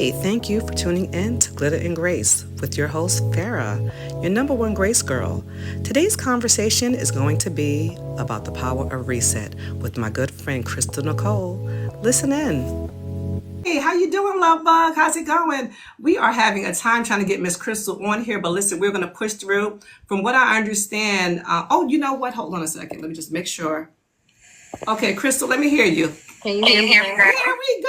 Hey, thank you for tuning in to Glitter and Grace with your host, Farrah, your number one grace girl. Today's conversation is going to be about the power of reset with my good friend, Crystal Nicole. Listen in. Hey, how you doing, love bug? How's it going? We are having a time trying to get Miss Crystal on here, but listen, we're going to push through. From what I understand, you know what? Hold on a second. Let me just make sure. Okay, Crystal, let me hear you. Can you hear me? There we go.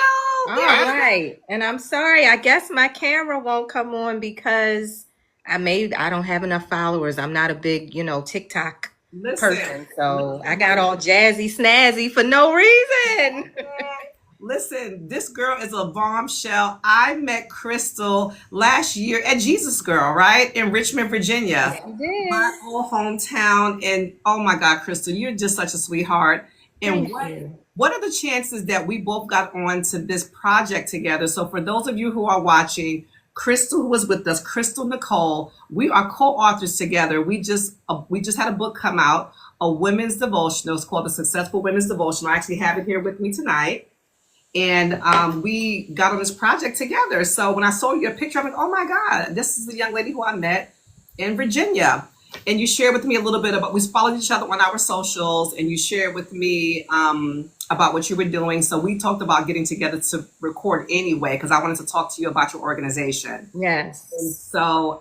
All right. And I'm sorry. I guess my camera won't come on because I don't have enough followers. I'm not a big, TikTok person. So I got all jazzy snazzy for no reason. Listen, this girl is a bombshell. I met Crystal last year at Jesus Girl, right? In Richmond, Virginia. Yes, you did. My old hometown. And oh my God, Crystal, you're just such a sweetheart. And what are the chances that we both got on to this project together? So for those of you who are watching, Crystal, who was with us, Crystal Nicole, we are co-authors together. We just had a book come out, a women's devotional. It's called The Successful Women's Devotional. I actually have it here with me tonight. And we got on this project together. So when I saw your picture, I'm like, oh my God, this is the young lady who I met in Virginia. And you shared with me a little bit about, we followed each other on our socials, and you shared with me about what you were doing. So we talked about getting together to record anyway, because I wanted to talk to you about your organization. Yes. And so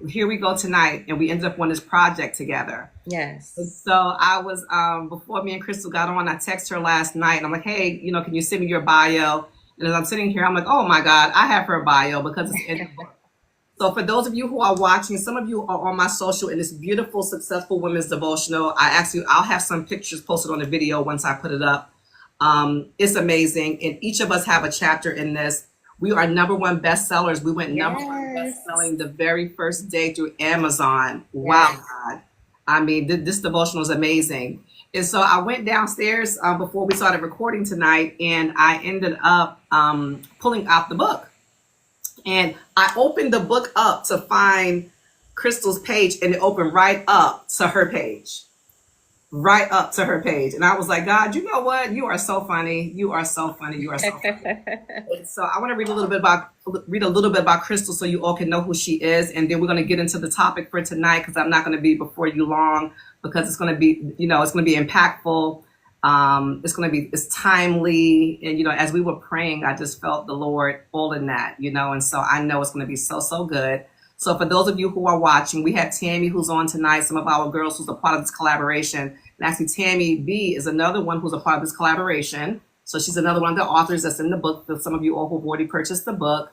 here we go tonight, and we ended up on this project together. Yes. And so I was, before me and Crystal got on, I texted her last night, and I'm like, hey, can you send me your bio? And as I'm sitting here, I'm like, oh my God, I have her bio because it's in the book. So for those of you who are watching, some of you are on my social in this beautiful, successful women's devotional. I'll have some pictures posted on the video once I put it up. It's amazing. And each of us have a chapter in this. We are number one bestsellers. We went number one bestselling the very first day through Amazon. Wow, God. I mean, this devotional is amazing. And so I went downstairs before we started recording tonight, and I ended up pulling out the book. And I opened the book up to find Crystal's page, and it opened right up to her page. Right up to her page. And I was like, God, you know what? You are so funny. You are so funny. You are so funny. And so I want to read a little bit about Crystal so you all can know who she is. And then we're going to get into the topic for tonight, because I'm not going to be before you long, because it's going to be, it's going to be impactful. It's timely. And, as we were praying, I just felt the Lord all in that, and so I know it's going to be so, so good. So for those of you who are watching, we have Tammy who's on tonight, some of our girls who's a part of this collaboration. And actually Tammy B is another one who's a part of this collaboration. So she's another one of the authors that's in the book, for some of you all who've already purchased the book.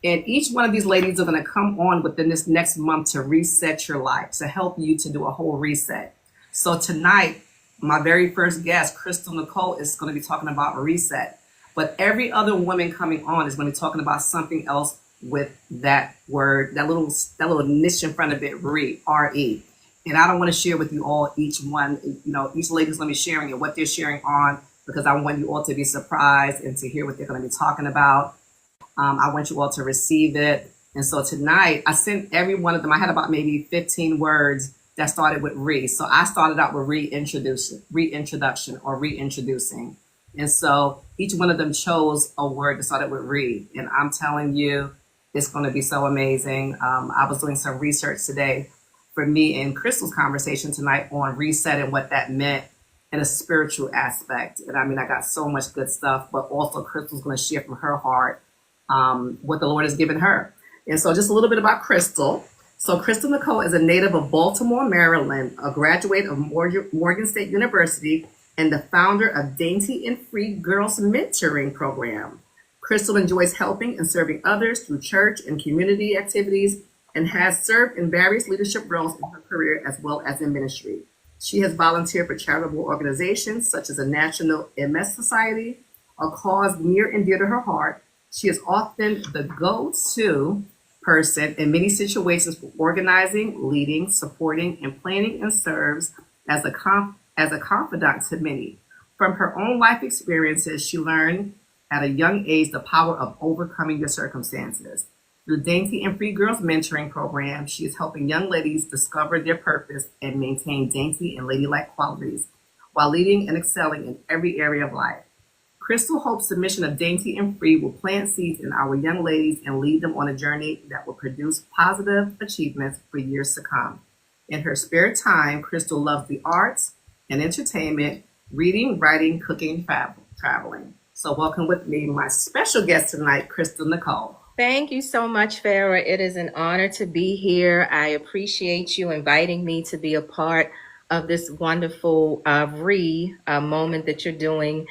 And each one of these ladies are going to come on within this next month to reset your life, to help you to do a whole reset. So tonight, my very first guest, Crystal Nicole, is going to be talking about reset. But every other woman coming on is going to be talking about something else with that word, that little niche in front of it, R-E. And I don't want to share with you all each one, each lady's going to be sharing it, what they're sharing on, because I want you all to be surprised and to hear what they're going to be talking about. I want you all to receive it. And so tonight, I sent every one of them. I had about maybe 15 words that started with re. So I started out with reintroduction or reintroducing. And so each one of them chose a word that started with re. And I'm telling you, it's going to be so amazing. I was doing some research today for me and Crystal's conversation tonight on reset and what that meant in a spiritual aspect. And I mean, I got so much good stuff, but also Crystal's going to share from her heart what the Lord has given her. And so just a little bit about Crystal. So Crystal Nicole is a native of Baltimore, Maryland, a graduate of Morgan State University, and the founder of Dainty and Free Girls Mentoring Program. Crystal enjoys helping and serving others through church and community activities, and has served in various leadership roles in her career as well as in ministry. She has volunteered for charitable organizations such as the National MS Society, a cause near and dear to her heart. She is often the go-to person in many situations for organizing, leading, supporting, and planning, and serves as a confidant to many. From her own life experiences, she learned at a young age the power of overcoming your circumstances. Through Dainty and Free Girls Mentoring Program, she is helping young ladies discover their purpose and maintain dainty and ladylike qualities while leading and excelling in every area of life. Crystal hopes the mission of Dainty and Free will plant seeds in our young ladies and lead them on a journey that will produce positive achievements for years to come. In her spare time, Crystal loves the arts and entertainment, reading, writing, cooking, traveling. So welcome with me, my special guest tonight, Crystal Nicole. Thank you so much, Farrah. It is an honor to be here. I appreciate you inviting me to be a part of this wonderful moment that you're doing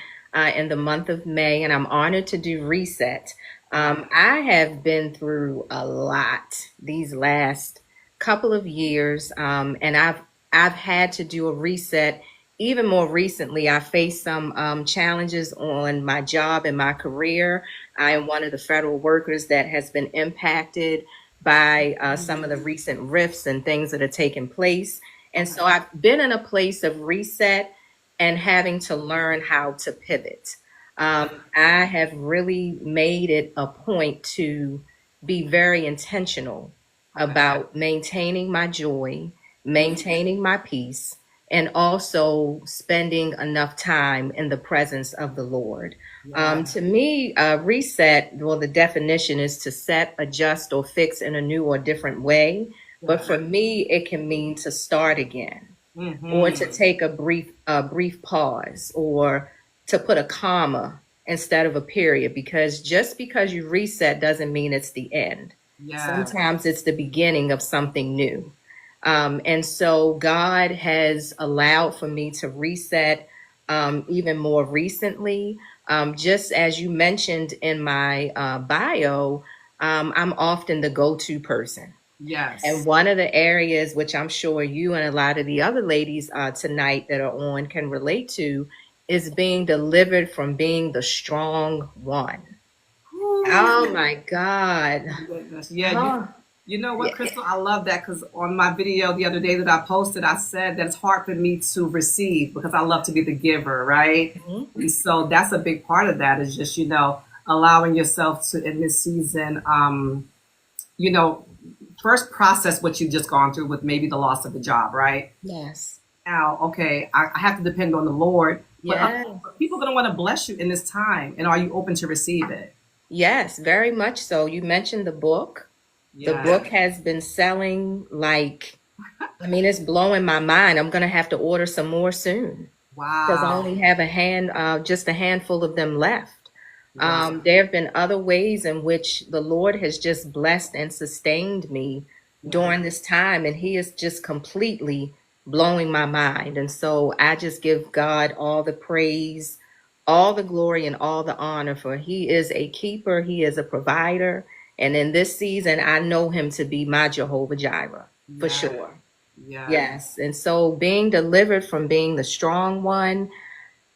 in the month of May, and I'm honored to do Reset. I have been through a lot these last couple of years, and I've had to do a reset. Even more recently, I faced some challenges on my job and my career. I am one of the federal workers that has been impacted by some of the recent rifts and things that are taking place. And so I've been in a place of reset and having to learn how to pivot. I have really made it a point to be very intentional about maintaining my joy, maintaining my peace, and also spending enough time in the presence of the Lord. To me, reset, well, the definition is to set, adjust, or fix in a new or different way. But for me, it can mean to start again, or to take a brief pause, or to put a comma instead of a period, because just because you reset doesn't mean it's the end. Sometimes it's the beginning of something new. And so God has allowed for me to reset even more recently. Just as you mentioned in my bio, I'm often the go-to person. Yes. And one of the areas which I'm sure you and a lot of the other ladies tonight that are on can relate to is being delivered from being the strong one. Ooh. Oh my God. Yeah. You know what, Crystal? I love that, because on my video the other day that I posted, I said that it's hard for me to receive because I love to be the giver, right? And so that's a big part of that, is just, allowing yourself to, in this season, first process what you've just gone through with maybe the loss of the job, right? Yes. Now, okay, I have to depend on the Lord. But people are going to want to bless you in this time. And are you open to receive it? Yes, very much so. You mentioned the book. The book has been selling it's blowing my mind. I'm going to have to order some more soon. Wow. Because I only have just a handful of them left. Wow. There have been other ways in which the Lord has just blessed and sustained me during this time. And he is just completely blowing my mind. And so I just give God all the praise, all the glory, and all the honor, for he is a keeper. He is a provider. And in this season, I know him to be my Jehovah Jireh, for sure. Yes. And so being delivered from being the strong one,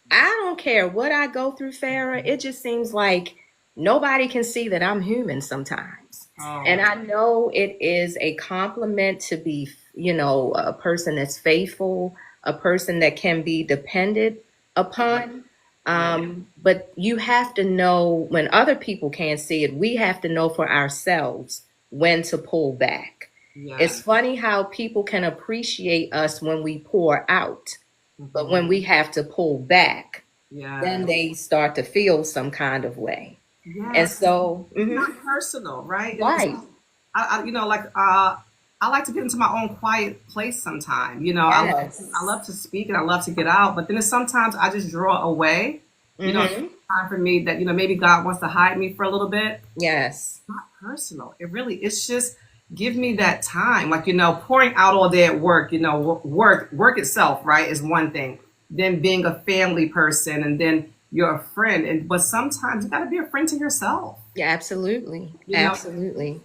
I don't care what I go through, Farrah. It just seems like nobody can see that I'm human sometimes. And I know it is a compliment to be, a person that's faithful, a person that can be depended upon. But you have to know, when other people can't see it, we have to know for ourselves when to pull back. It's funny how people can appreciate us when we pour out, but when we have to pull back, then they start to feel some kind of way. And so it's not personal, right? Right. I like to get into my own quiet place sometime. I love to speak and I love to get out, but then sometimes I just draw away. It's time for me that, maybe God wants to hide me for a little bit. Yes. It's not personal. It's just give me that time. Pouring out all day at work, work itself, right, is one thing. Then being a family person, and then you're a friend. But sometimes you got to be a friend to yourself. Yeah, absolutely. Absolutely.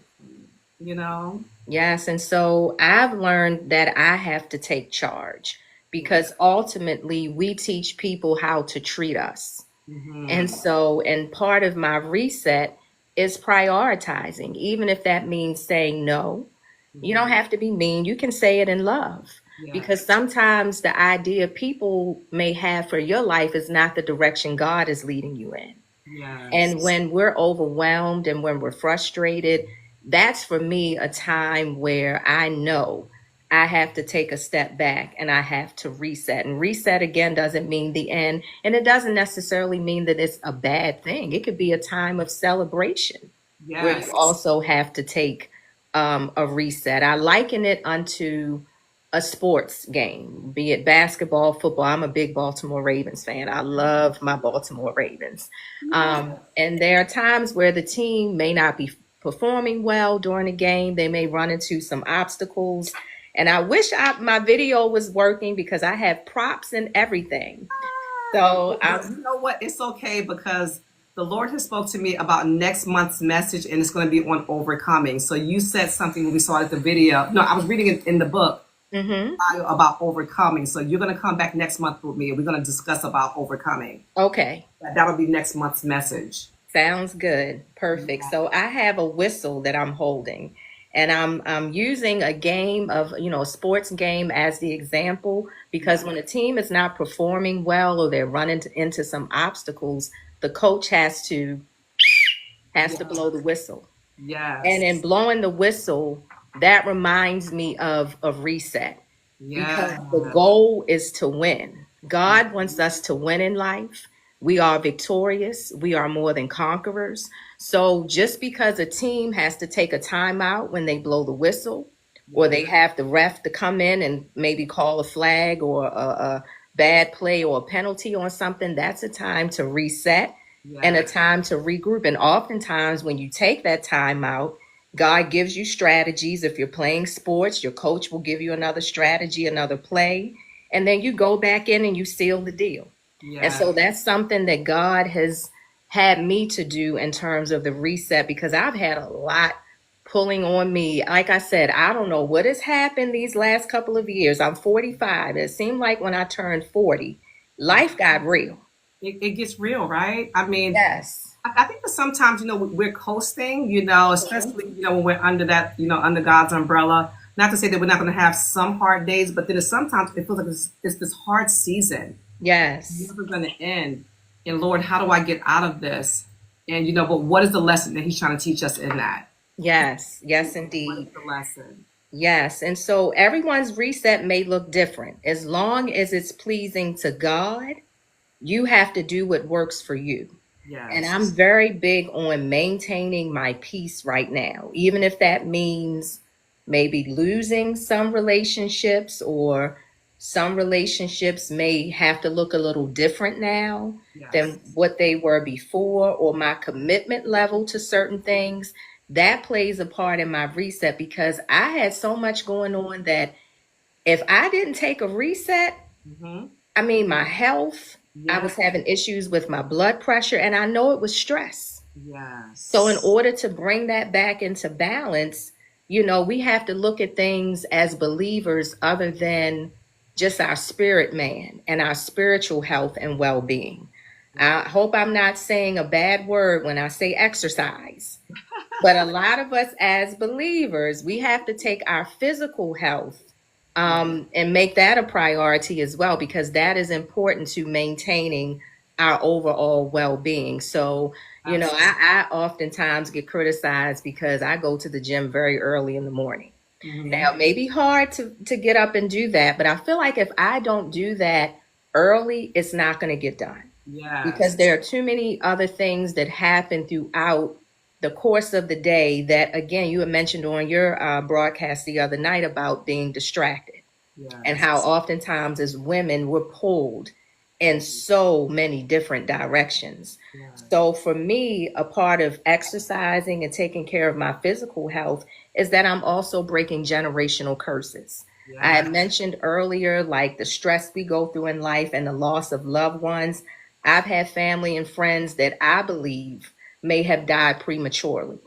Yes. And so I've learned that I have to take charge, because ultimately we teach people how to treat us. And so, and part of my reset is prioritizing, even if that means saying no. You don't have to be mean. You can say it in love, because sometimes the idea people may have for your life is not the direction God is leading you in. And when we're overwhelmed and when we're frustrated, that's for me a time where I know I have to take a step back and I have to reset. And reset again doesn't mean the end. And it doesn't necessarily mean that it's a bad thing. It could be a time of celebration where you Yes. also have to take a reset. I liken it unto a sports game, be it basketball, football. I'm a big Baltimore Ravens fan. I love my Baltimore Ravens. And there are times where the team may not be performing well during a game. They may run into some obstacles. And I wish my video was working because I have props and everything. So you know what? It's okay because the Lord has spoke to me about next month's message, and it's going to be on overcoming. So you said something when we saw the video. No, I was reading it in the book about overcoming. So you're going to come back next month with me, and we're going to discuss about overcoming. Okay. That'll be next month's message. Sounds good. Perfect. So I have a whistle that I'm holding, and I'm using a game of, a sports game as the example, because when a team is not performing well or they're running into some obstacles, the coach has to blow the whistle. Yes. And in blowing the whistle, that reminds me of a reset. Because the goal is to win. God wants us to win in life. We are victorious. We are more than conquerors. So just because a team has to take a timeout when they blow the whistle, or they have the ref to come in and maybe call a flag or a bad play or a penalty on something, that's a time to reset and a time to regroup. And oftentimes when you take that timeout, God gives you strategies. If you're playing sports, your coach will give you another strategy, another play, and then you go back in and you seal the deal. And so that's something that God has had me to do in terms of the reset, because I've had a lot pulling on me. Like I said, I don't know what has happened these last couple of years. I'm 45. It seemed like when I turned 40, life got real. It gets real, right? I mean, yes. I think that sometimes, we're coasting, especially, when we're under that, under God's umbrella. Not to say that we're not going to have some hard days, but then sometimes it feels like it's this hard season. Yes. It's never going to end. And Lord, how do I get out of this? And, but what is the lesson that he's trying to teach us in that? Yes. Yes, indeed. What is the lesson? Yes. And so everyone's reset may look different. As long as it's pleasing to God, you have to do what works for you. Yes. And I'm very big on maintaining my peace right now, even if that means maybe losing some relationships, or some relationships may have to look a little different now than what they were before, or my commitment level to certain things. That plays a part in my reset, because I had so much going on that if I didn't take a reset, I mean, my health, I was having issues with my blood pressure, and I know it was stress. Yes. So in order to bring that back into balance, we have to look at things as believers other than just our spirit man and our spiritual health and well-being. I hope I'm not saying a bad word when I say exercise, but a lot of us as believers, we have to take our physical health and make that a priority as well, because that is important to maintaining our overall well-being. So, I oftentimes get criticized because I go to the gym very early in the morning. Now, it may be hard to get up and do that, but I feel like if I don't do that early, it's not going to get done. Because there are too many other things that happen throughout the course of the day that, again, you had mentioned on your broadcast the other night about being distracted, and how oftentimes as women we're pulled in so many different directions. So for me, a part of exercising and taking care of my physical health is that I'm also breaking generational curses. I had mentioned earlier, like the stress we go through in life and the loss of loved ones. I've had family and friends that I believe may have died prematurely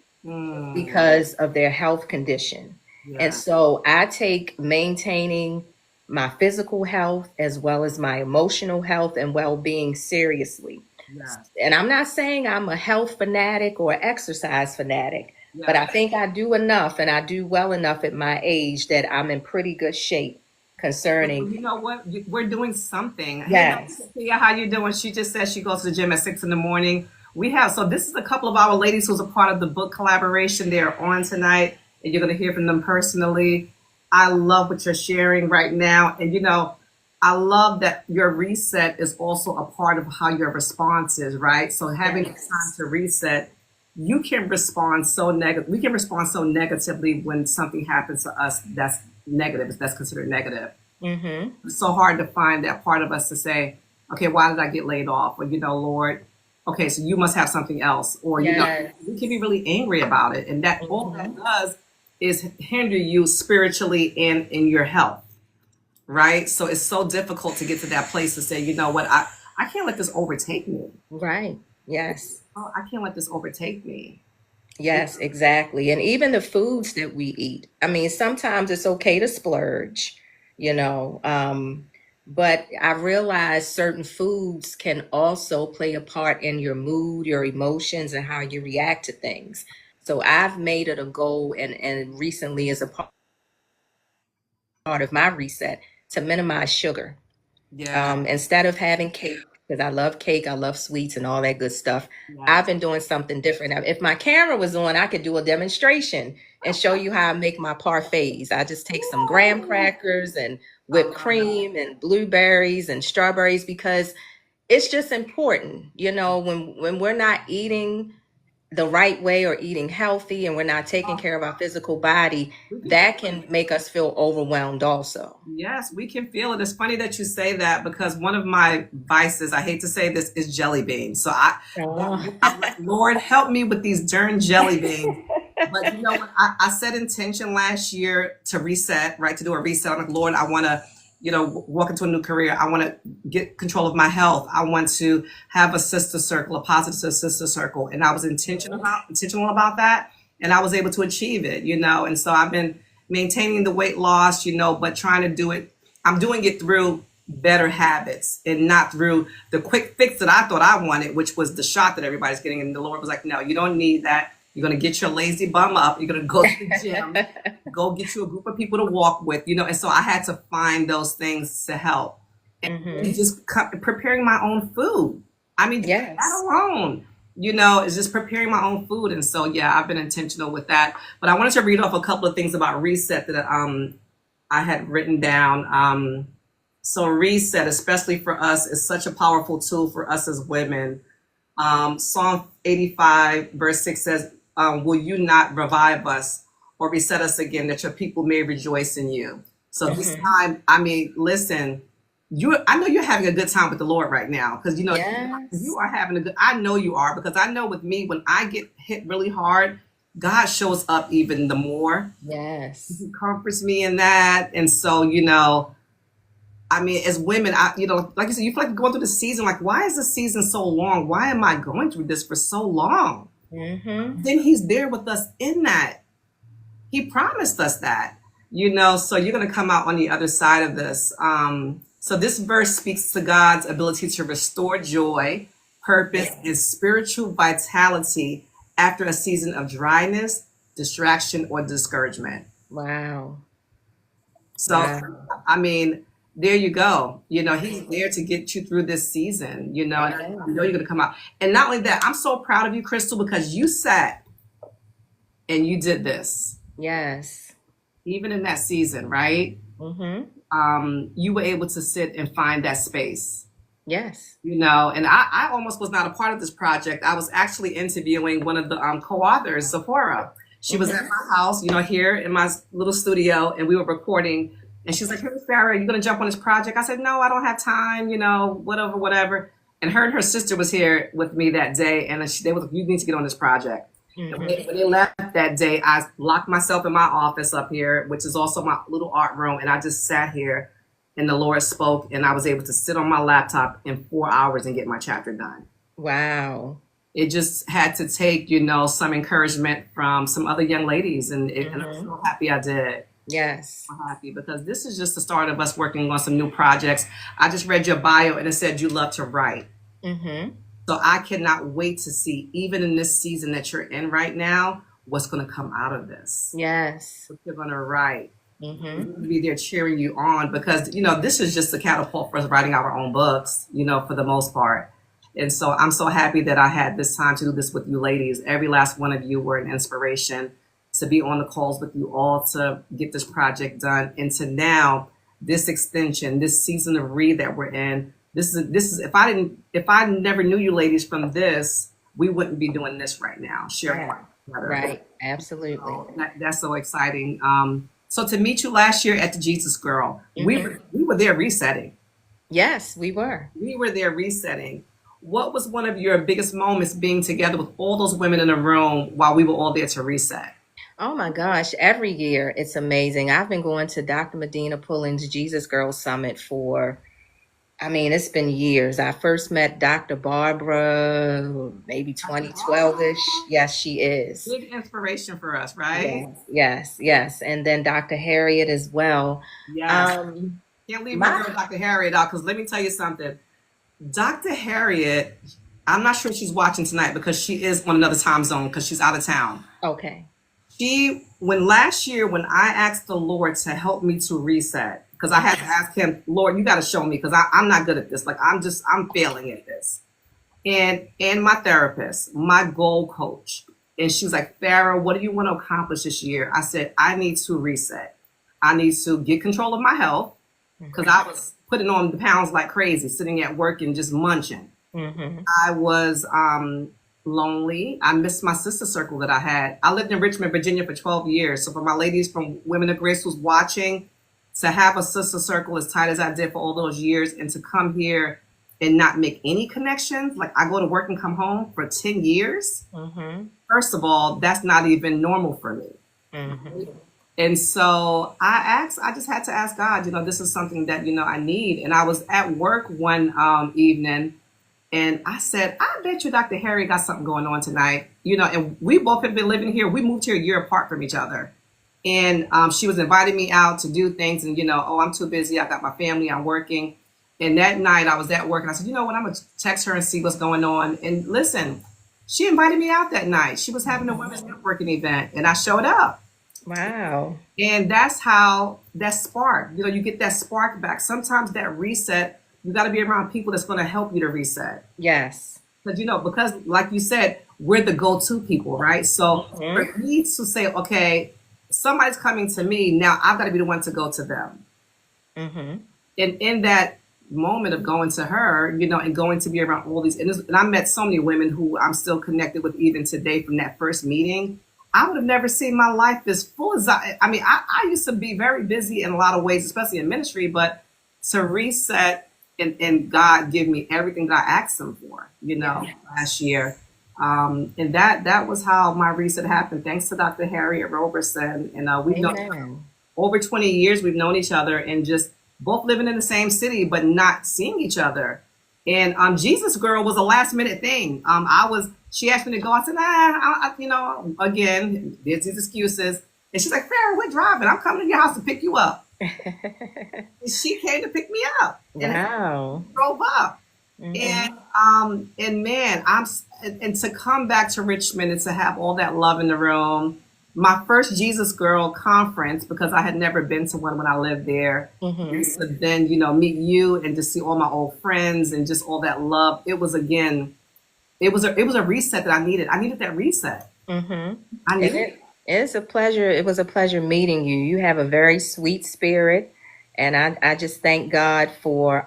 because of their health condition. And so I take maintaining my physical health as well as my emotional health and well-being seriously. And I'm not saying I'm a health fanatic or exercise fanatic, but I think I do enough, and I do well enough at my age that I'm in pretty good shape concerning. You know what? We're doing something. Yes. Hey, how you doing? She just said she goes to the gym at 6 a.m. So this is a couple of our ladies who's a part of the book collaboration. They're on tonight, and you're going to hear from them personally. I love what you're sharing right now. And, I love that your reset is also a part of how your response is, right? So having the time Yes. to reset, you can respond so negative. We can respond so negatively when something happens to us that's negative, that's considered negative. Mm-hmm. It's so hard to find that part of us to say, okay, why did I get laid off? Or, Lord, okay, so you must have something else. Or, Yes. we can be really angry about it. And that all that Mm-hmm. does is hinder you spiritually and in your health, right? So it's so difficult to get to that place to say, you know what, I can't let this overtake me. Right. Yes. Oh, I can't let this overtake me. Yes, exactly. And even the foods that we eat. I mean, sometimes it's okay to splurge, you know, but I realize certain foods can also play a part in your mood, your emotions, and how you react to things. So I've made it a goal and recently as a part of my reset to minimize sugar. Yeah, Instead of having cake, because I love cake, I love sweets and all that good stuff, I've yes. been doing something different. Now, if my camera was on, I could do a demonstration and show you how I make my parfaits. I just take some graham Ooh, crackers and I whipped love it. cream and blueberries and strawberries because it's just important, you know, when we're not eating the right way or eating healthy and we're not taking care of our physical body, We can feel that can it. make us feel overwhelmed also. Yes, we can feel it. It's funny that you say that because one of my vices, I hate to say this, is jelly beans. So Oh. I'm like, Lord, help me with these darn jelly beans. But you know what? I set intention last year to reset, right? To do a reset. I'm like, Lord, I want to, walk into a new career. I want to get control of my health. I want to have a sister circle, a positive sister circle. And I was intentional about that. And I was able to achieve it, And so I've been maintaining the weight loss, but trying to do it. I'm doing it through better habits and not through the quick fix that I thought I wanted, which was the shot that everybody's getting. And the Lord was like, no, you don't need that. You're going to get your lazy bum up. You're going to go to the gym, go get you a group of people to walk with, And so I had to find those things to help. And Hmm. just preparing my own food. I mean, that Yes. alone, is just preparing my own food. And so, yeah, I've been intentional with that. But I wanted to read off a couple of things about reset that I had written down. So reset, especially for us, is such a powerful tool for us as women. Psalm 85, verse 6 says, will you not revive us or reset us again that your people may rejoice in you? So this Hmm. time, I mean, listen, I know you're having a good time with the Lord right now because, you Yes. are having I know you are because I know with me, when I get hit really hard, God shows up even the more. Yes. He comforts me in that. And so, I mean, as women, like you said, you feel like you're going through the season. Like, why is this season so long? Why am I going through this for so long? Hmm. Then He's there with us in that. He promised us that, so you're going to come out on the other side of this. So this verse speaks to God's ability to restore joy, purpose, Yeah. and spiritual vitality after a season of dryness, distraction, or discouragement. Wow. So, Wow. I mean, there you go. He's there to get you through this season, and I Amen. know you're going to come out. And not only that, I'm so proud of you, Crystal, because you sat and you did this, Yes. even in that season, right? Hmm. You were able to sit and find that space, Yes. and I almost was not a part of this project. I was actually interviewing one of the co-authors, Sephora. She was at Hmm. my house, here in my little studio, and we were recording. And she's like, "Hey, Farrah, are you going to jump on this project?" I said, "No, I don't have time, whatever, whatever." And her sister was here with me that day, and they was like, "You need to get on this project." And Hmm. when they left that day, I locked myself in my office up here, which is also my little art room, and I just sat here, and the Lord spoke, and I was able to sit on my laptop in 4 hours and get my chapter done. Wow. It just had to take, some encouragement from some other young ladies, and I'm Hmm. so happy I did. Yes. I'm happy because this is just the start of us working on some new projects. I just read your bio and it said you love to write. Hmm. So I cannot wait to see, even in this season that you're in right now, what's going to come out of this. Yes. What you're going to write. We're Hmm. going to be there cheering you on because, this is just a catapult for us writing our own books, for the most part. And so I'm so happy that I had this time to do this with you ladies. Every last one of you were an inspiration to be on the calls with you all to get this project done, and to now this extension, this season of Read that we're in. This is if I never knew you ladies from this, we wouldn't be doing this right now. Sharing together. Right. Absolutely. So that's so exciting. So to meet you last year at the Jesus Girl, we were there resetting. Yes, we were. We were there resetting. What was one of your biggest moments being together with all those women in the room while we were all there to reset? Oh my gosh, every year it's amazing. I've been going to Dr. Medina Pulling's Jesus Girl Summit for, it's been years. I first met Dr. Barbara maybe 2012-ish. Yes, she is. Big inspiration for us, right? Yes. And then Dr. Harriet as well. Yes. Can't leave my girl Dr. Harriet out, because let me tell you something. Dr. Harriet, I'm not sure she's watching tonight because she is on another time zone because she's out of town. Okay. Last year when I asked the Lord to help me to reset, because I had to ask him, Lord, you got to show me, because I'm not good at this. Like I'm failing at this. And my therapist, my goal coach, and she was like, Farrah, what do you want to accomplish this year? I said, I need to reset. I need to get control of my health, because I was putting on the pounds like crazy, sitting at work and just munching. I was lonely. I missed my sister circle that I had. I lived in Richmond, Virginia for 12 years. So for my ladies from Women of Grace who's watching, to have a sister circle as tight as I did for all those years, and to come here and not make any connections. Like I go to work and come home for 10 years. First of all, that's not even normal for me. And so I just had to ask God, this is something that, I need. And I was at work one evening, and I said, I bet you Dr. Harry got something going on tonight. And we both have been living here. We moved here a year apart from each other. And she was inviting me out to do things. And, I'm too busy. I got my family. I'm working. And that night I was at work, and I said, you know what? I'm going to text her and see what's going on. And listen, she invited me out that night. She was having a women's networking event, and I showed up. Wow. And that's how that spark, you get that spark back. Sometimes that reset, you got to be around people that's going to help you to reset. Yes. Because like you said, we're the go-to people, right? So for me to say, okay, somebody's coming to me, now I've got to be the one to go to them. And in that moment of going to her, and going to be around all these, and I met so many women who I'm still connected with even today from that first meeting. I would have never seen my life as full as I used to be very busy in a lot of ways, especially in ministry, but to reset and God give me everything that I asked him for, last year. And that was how my reset happened. Thanks to Dr. Harriet Roberson. And we've known over 20 years, we've known each other, and just both living in the same city, but not seeing each other. And Jesus Girl was a last minute thing. She asked me to go. I said, again, there's these excuses. And she's like, Farrah, we're driving. I'm coming to your house to pick you up. And she came to pick me up. Wow. And drove up. And man, and to come back to Richmond and to have all that love in the room. My first Jesus Girl conference, because I had never been to one when I lived there. And so then, meet you and to see all my old friends and just all that love. It was a reset that I needed. I needed that reset. It's a pleasure. It was a pleasure meeting you. You have a very sweet spirit. And I just thank God for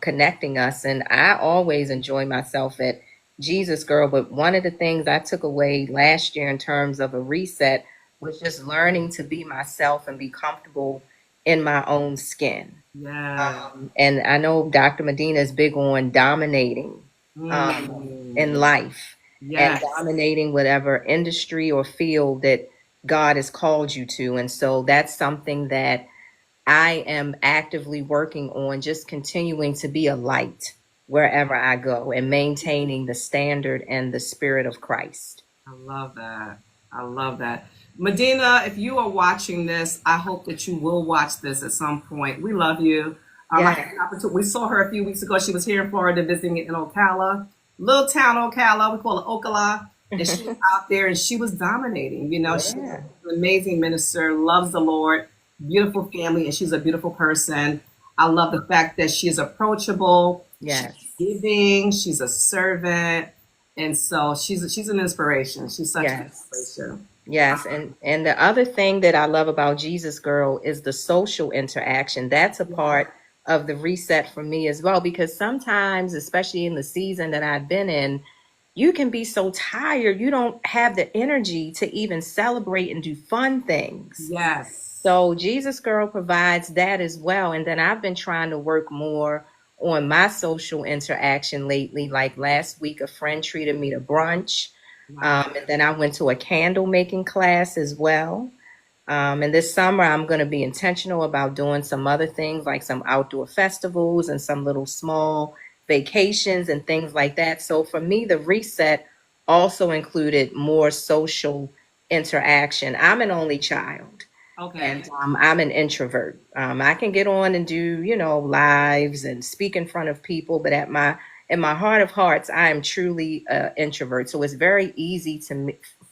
connecting us. And I always enjoy myself at Jesus Girl. But one of the things I took away last year in terms of a reset was just learning to be myself and be comfortable in my own skin. And I know Dr. Medina is big on dominating in life and dominating whatever industry or field that God has called you to. And so that's something that I am actively working on, just continuing to be a light wherever I go and maintaining the standard and the spirit of Christ. I love that. Medina, if you are watching this, I hope that you will watch this at some point. We love you. We saw her a few weeks ago. She was here in Florida visiting in Ocala, little town Ocala. We call it Ocala. And she was out there and she was dominating. She's an amazing minister, loves the Lord, beautiful family, and she's a beautiful person. I love the fact that she is approachable. She's giving. She's a servant. And so she's an inspiration. She's such an inspiration. Yes, and the other thing that I love about Jesus Girl is the social interaction. That's a part of the reset for me as well, because sometimes, especially in the season that I've been in, you can be so tired, you don't have the energy to even celebrate and do fun things. Yes. So Jesus Girl provides that as well. And then I've been trying to work more on my social interaction lately. Like last week, a friend treated me to brunch. Wow. And then I went to a candle making class as well. And this summer, I'm going to be intentional about doing some other things like some outdoor festivals and some little small vacations and things like that. So for me, the reset also included more social interaction. I'm an only child. Okay. And I'm an introvert. I can get on and do, lives and speak in front of people, but in my heart of hearts, I am truly an introvert. So it's very easy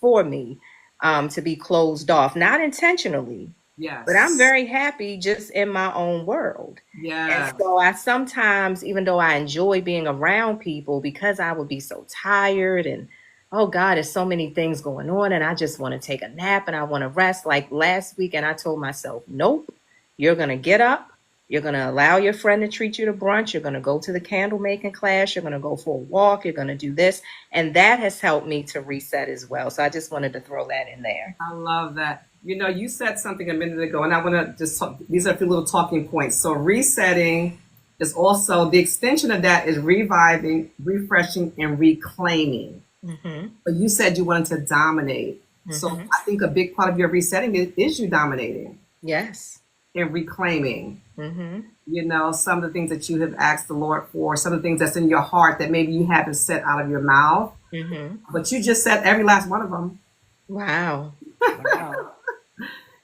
for me to be closed off, not intentionally, Yes. but I'm very happy just in my own world. Yeah. And so I sometimes, even though I enjoy being around people, because I would be so tired and oh God, there's so many things going on and I just want to take a nap and I want to rest. Like last week, and I told myself, nope, you're going to get up. You're going to allow your friend to treat you to brunch. You're going to go to the candle making class. You're going to go for a walk. You're going to do this. And that has helped me to reset as well. So I just wanted to throw that in there. I love that. You said something a minute ago, and I want to just talk, these are a few little talking points. So resetting is also, the extension of that is reviving, refreshing, and reclaiming. Mm-hmm. But you said you wanted to dominate. Mm-hmm. So I think a big part of your resetting is you dominating. Yes. And reclaiming. Mm-hmm. Some of the things that you have asked the Lord for, some of the things that's in your heart that maybe you haven't said out of your mouth. Mm-hmm. But you just said every last one of them. Wow. Wow.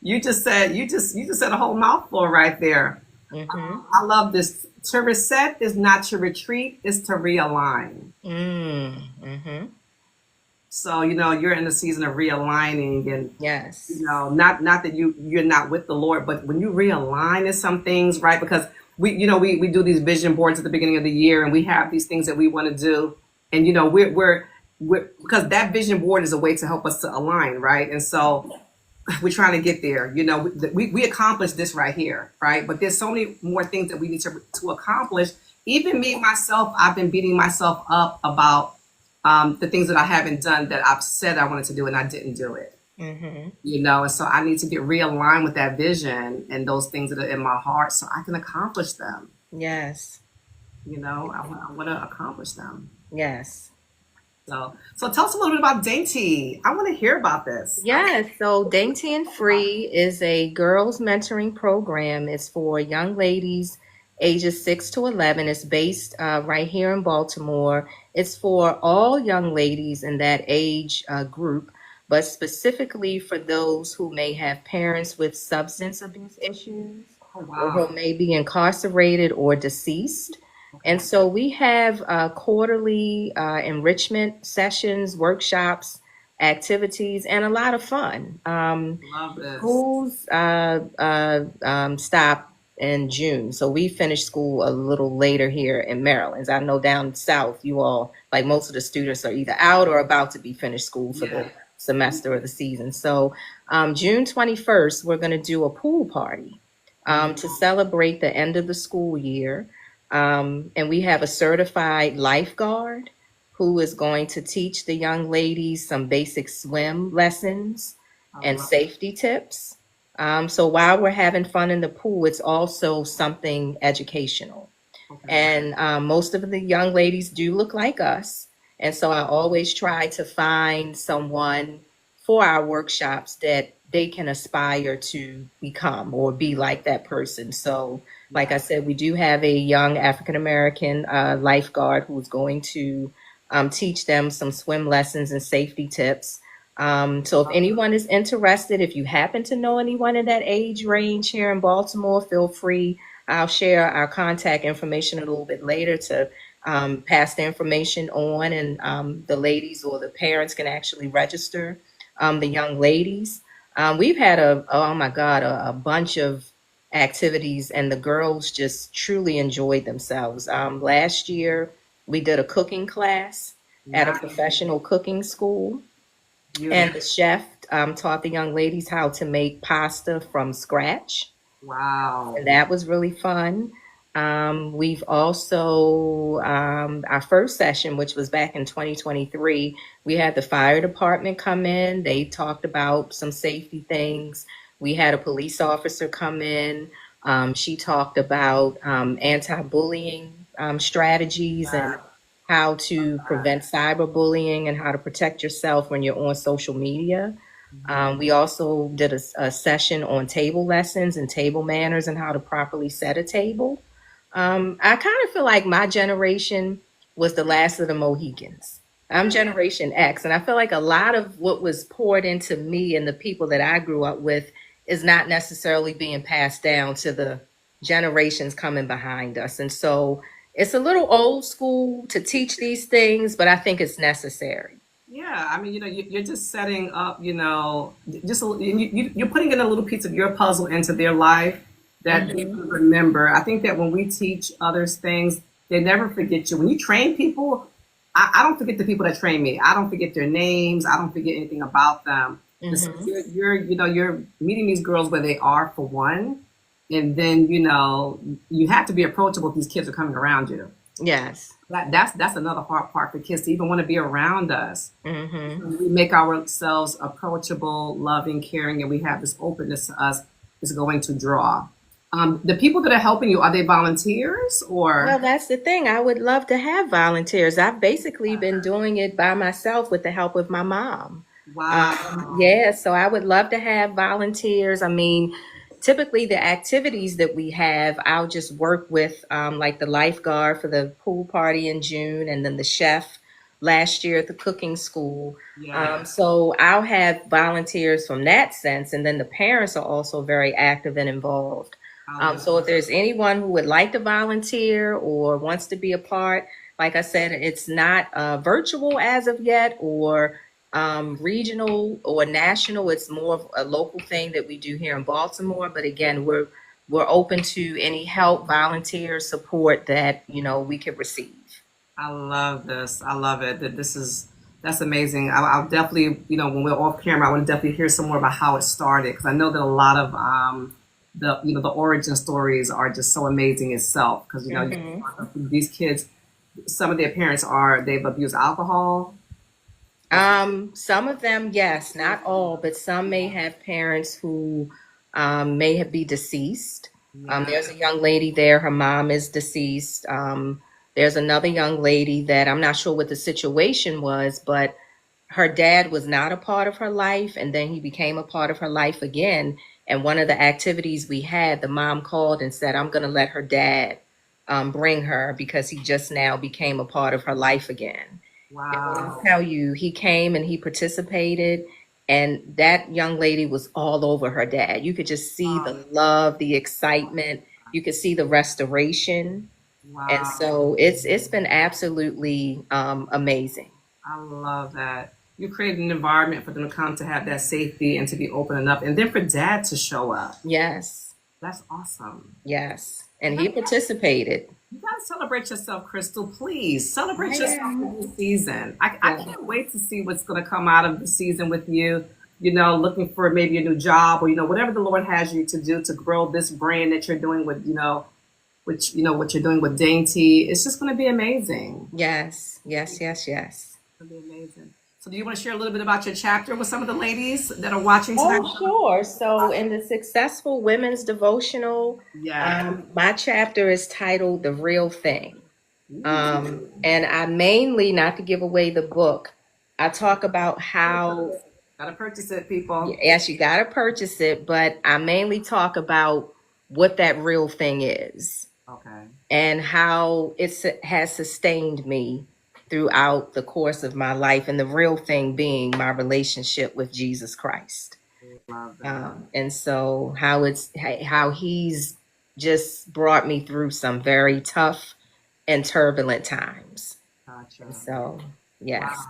You just said a whole mouthful right there. Mm-hmm. I love this. To reset is not to retreat, it's to realign. Mm-hmm. So, you're in the season of realigning, and yes, not that you're not with the Lord, but when you realign in some things, right? Because we do these vision boards at the beginning of the year, and we have these things that we want to do, and we're because that vision board is a way to help us to align, right? And so we're trying to get there. We accomplished this right here, right? But there's so many more things that we need to accomplish. Even me myself, I've been beating myself up about the things that I haven't done that I've said I wanted to do and I didn't do it. Mm-hmm. And so I need to get realigned with that vision and those things that are in my heart so I can accomplish them. Yes. I want to accomplish them. Yes. So tell us a little bit about Dainty. I want to hear about this. Yes. So Dainty and Free is a girls mentoring program. It's for young ladies ages 6 to 11. It's based right here in Baltimore. It's for all young ladies in that age group, but specifically for those who may have parents with substance abuse issues, or who may be incarcerated or deceased. And so we have quarterly enrichment sessions, workshops, activities, and a lot of fun. Love this. Schools stop in June. So we finished school a little later here in Maryland. I know down south, you all, like most of the students are either out or about to be finished school for the semester or the season. So June 21st, we're going to do a pool party to celebrate the end of the school year. And we have a certified lifeguard who is going to teach the young ladies some basic swim lessons and safety tips. So while we're having fun in the pool, it's also something educational. And most of the young ladies do look like us. And so I always try to find someone for our workshops that they can aspire to become or be like that person. So like I said, we do have a young African-American lifeguard who's going to teach them some swim lessons and safety tips. So if anyone is interested, if you happen to know anyone in that age range here in Baltimore, feel free. I'll share our contact information a little bit later to pass the information on, and the ladies or the parents can actually register the young ladies. We've had a bunch of activities, and the girls just truly enjoyed themselves. Last year, we did a cooking class at a professional cooking school. And the chef taught the young ladies how to make pasta from scratch. Wow. And that was really fun. We've also, our first session, which was back in 2023, we had the fire department come in. They talked about some safety things. We had a police officer come in. She talked about anti-bullying strategies and how to prevent cyberbullying and how to protect yourself when you're on social media. We also did a session on table lessons and table manners and how to properly set a table. I kind of feel like my generation was the last of the Mohicans. I'm Generation X, and I feel like a lot of what was poured into me and the people that I grew up with is not necessarily being passed down to the generations coming behind us. And so it's a little old school to teach these things, but I think it's necessary. Yeah, I mean, you're just setting up, you're putting in a little piece of your puzzle into their life that they can remember. I think that when we teach others things, they never forget you. When you train people, I don't forget the people that train me. I don't forget their names. I don't forget anything about them. You're meeting these girls where they are, for one, and then you have to be approachable if these kids are coming around you. Yes. That's another hard part for kids to even want to be around us. We make ourselves approachable, loving, caring, and we have this openness to us is going to draw. The people that are helping you, are they volunteers or? Well, that's the thing. I would love to have volunteers. I've basically been doing it by myself with the help of my mom. Wow. Yeah, so I would love to have volunteers. I mean, typically the activities that we have, I'll just work with like the lifeguard for the pool party in June, and then the chef last year at the cooking school. So I'll have volunteers from that sense, and then the parents are also very active and involved. So if there's anyone who would like to volunteer or wants to be a part, like I said, it's not virtual as of yet, or regional or national. It's more of a local thing that we do here in Baltimore. But again, we're open to any help, volunteer support that we could receive. I love this. I love it. That's amazing. I'll definitely, when we're off camera, I want to definitely hear some more about how it started, because I know that a lot of the origin stories are just so amazing itself. Because these kids, some of their parents they've abused alcohol. Some of them, yes, not all, but some may have parents who may have be deceased. There's a young lady there, her mom is deceased. There's another young lady that I'm not sure what the situation was, but her dad was not a part of her life, and then he became a part of her life again. And one of the activities we had, the mom called and said, I'm going to let her dad bring her, because he just now became a part of her life again. Wow. I'll tell you, he came and he participated, and that young lady was all over her dad. You could just see the love, the excitement. You could see the restoration. Wow. And so it's been absolutely amazing. I love that. You created an environment for them to come, to have that safety and to be open enough, and then for dad to show up. Yes. That's awesome. Yes. And he participated. You got to celebrate yourself, Crystal. Please celebrate yourself in this season. I can't wait to see what's going to come out of the season with you. Looking for maybe a new job, or whatever the Lord has you to do to grow this brand that you're doing with what you're doing with Dainty. It's just going to be amazing. Yes. It's going to be amazing. So do you want to share a little bit about your chapter with some of the ladies that are watching tonight? Oh, sure. So in the Successful Women's Devotional, my chapter is titled The Real Thing. And I mainly, not to give away the book, I talk about how... Gotta purchase it, people. Yes, you gotta purchase it, but I mainly talk about what that real thing is. Okay. And how it has sustained me throughout the course of my life, and the real thing being my relationship with Jesus Christ. And so how he's just brought me through some very tough and turbulent times. Gotcha. And so, yes. Wow.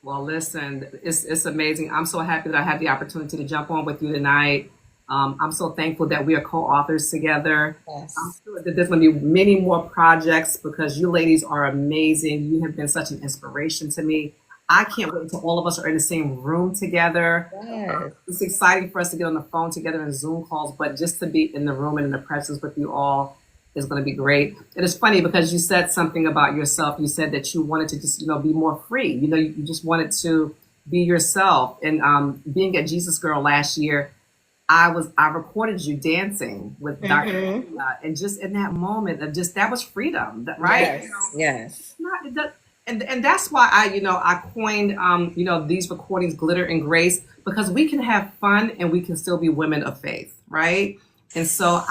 Well, listen, it's amazing. I'm so happy that I had the opportunity to jump on with you tonight. I'm so thankful that we are co-authors together. Yes. I'm sure that there's going to be many more projects, because you ladies are amazing. You have been such an inspiration to me. I can't wait until all of us are in the same room together. Yes. It's exciting for us to get on the phone together in Zoom calls, but just to be in the room and in the presence with you all is going to be great. And it's funny because you said something about yourself. You said that you wanted to just, be more free. You just wanted to be yourself. And being at Jesus Girl last year, I recorded you dancing with Dr. Tina, and just in that moment of just that was freedom, right? Yes. Yes. And that's why I coined these recordings, Glitter and Grace, because we can have fun and we can still be women of faith, right? And so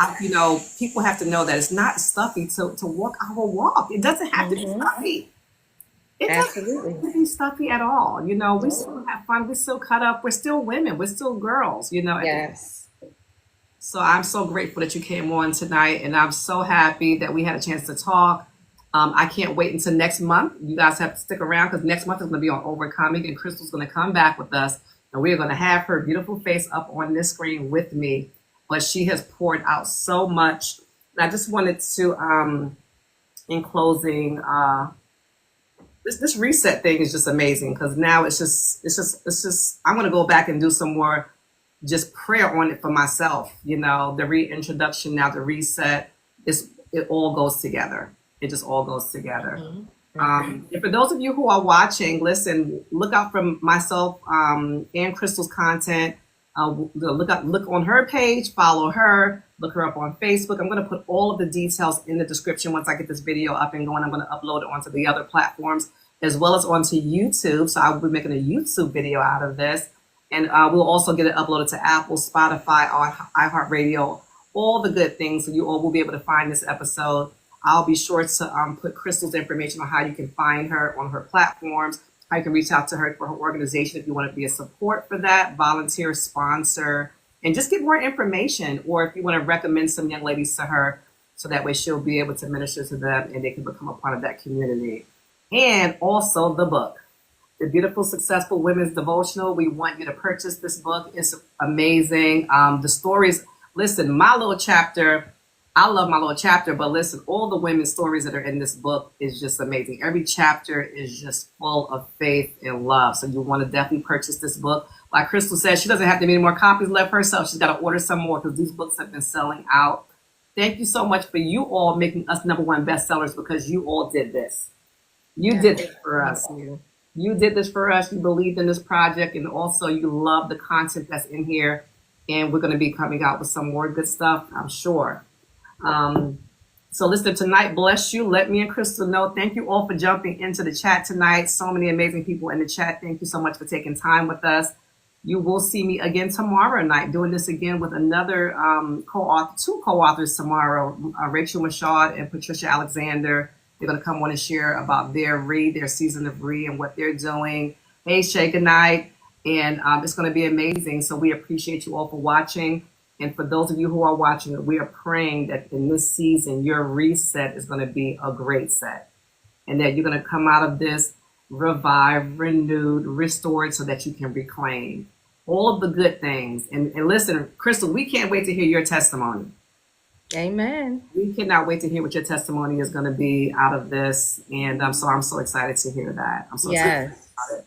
people have to know that it's not stuffy to walk our walk. It doesn't have to be stuffy. It doesn't have to be stuffy at all. We still have fun. We still cut up. We're still women. We're still girls. Yes. So I'm so grateful that you came on tonight, and I'm so happy that we had a chance to talk. I can't wait until next month. You guys have to stick around because next month is going to be on Overcoming, and Crystal's going to come back with us, and we're going to have her beautiful face up on this screen with me. But she has poured out so much. And I just wanted to, in closing, this reset thing is just amazing because now it's just. I'm going to go back and do some more just prayer on it for myself. The reintroduction, now the reset. It all goes together. It just all goes together. And for those of you who are watching, listen, look out for myself and Crystal's content. Look on her page, follow her, look her up on Facebook. I'm going to put all of the details in the description once I get this video up and going. I'm going to upload it onto the other platforms as well as onto YouTube. So I will be making a YouTube video out of this. And we'll also get it uploaded to Apple, Spotify, iHeartRadio, all the good things. So you all will be able to find this episode. I'll be sure to put Crystal's information on how you can find her on her platforms, how you can reach out to her for her organization if you want to be a support for that, volunteer, sponsor, and just get more information. Or if you want to recommend some young ladies to her so that way she'll be able to minister to them and they can become a part of that community. And also the book, The Beautiful Successful Women's Devotional. We want you to purchase this book. It's amazing. The stories, listen, my little chapter, I love my little chapter, but listen, all the women's stories that are in this book is just amazing. Every chapter is just full of faith and love. So you want to definitely purchase this book. Like Crystal said, she doesn't have to be any more copies left herself. She's got to order some more because these books have been selling out. Thank you so much for you all making us #1 bestsellers because you all did this. You did this for us. You did this for us. You believed in this project, and also you love the content that's in here. And we're going to be coming out with some more good stuff, I'm sure. So listen, tonight, bless you. Let me and Crystal know. Thank you all for jumping into the chat tonight. So many amazing people in the chat. Thank you so much for taking time with us. You will see me again tomorrow night doing this again with another two co-authors tomorrow, Rachel Mashad and Patricia Alexander. They're going to come on and share about their season of Re and what they're doing. Hey, Shay, good night. And it's going to be amazing. So we appreciate you all for watching. And for those of you who are watching it, we are praying that in this season, your reset is going to be a great set. And that you're going to come out of this revived, renewed, restored so that you can reclaim all of the good things. And listen, Crystal, we can't wait to hear your testimony. Amen. We cannot wait to hear what your testimony is going to be out of this. And I'm so excited to hear that. I'm so excited about it.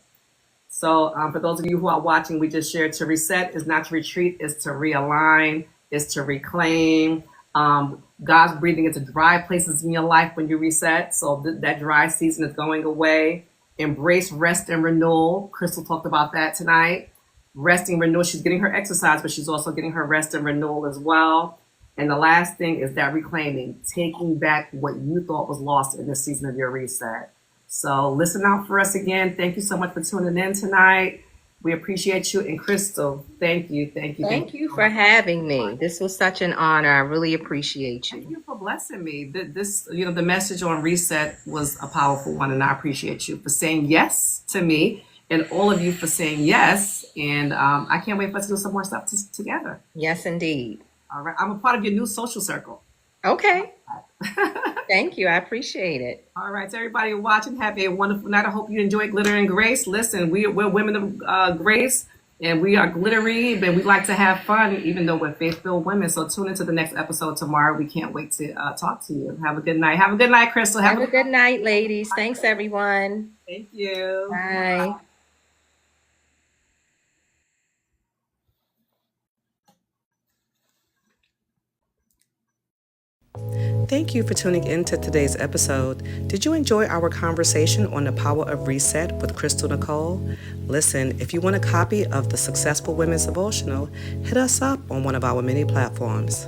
So for those of you who are watching, we just shared to reset is not to retreat, is to realign, is to reclaim. God's breathing into dry places in your life when you reset. So that dry season is going away. Embrace rest and renewal. Crystal talked about that tonight. Resting, renewal. She's getting her exercise, but she's also getting her rest and renewal as well. And the last thing is that reclaiming, taking back what you thought was lost in this season of your reset. So listen out for us again. Thank you so much for tuning in tonight. We appreciate you. And Crystal, thank you. Thank you for having me. This was such an honor. I really appreciate you. Thank you for blessing me. This, the message on reset was a powerful one, and I appreciate you for saying yes to me and all of you for saying yes. And I can't wait for us to do some more stuff together. Yes, indeed. All right. I'm a part of your new social circle. Okay. Thank you. I appreciate it. All right. To everybody watching, have a wonderful night. I hope you enjoy Glitter and Grace. Listen, we're women of grace, and we are glittery, but we like to have fun, even though we're faith-filled women. So tune into the next episode tomorrow. We can't wait to talk to you. Have a good night. Have a good night, Crystal. Have a good night, ladies. Thanks, everyone. Thank you. Bye. Thank you for tuning in to today's episode. Did you enjoy our conversation on the power of reset with Crystal Nicole? Listen, if you want a copy of the Successful Women's Devotional, hit us up on one of our many platforms.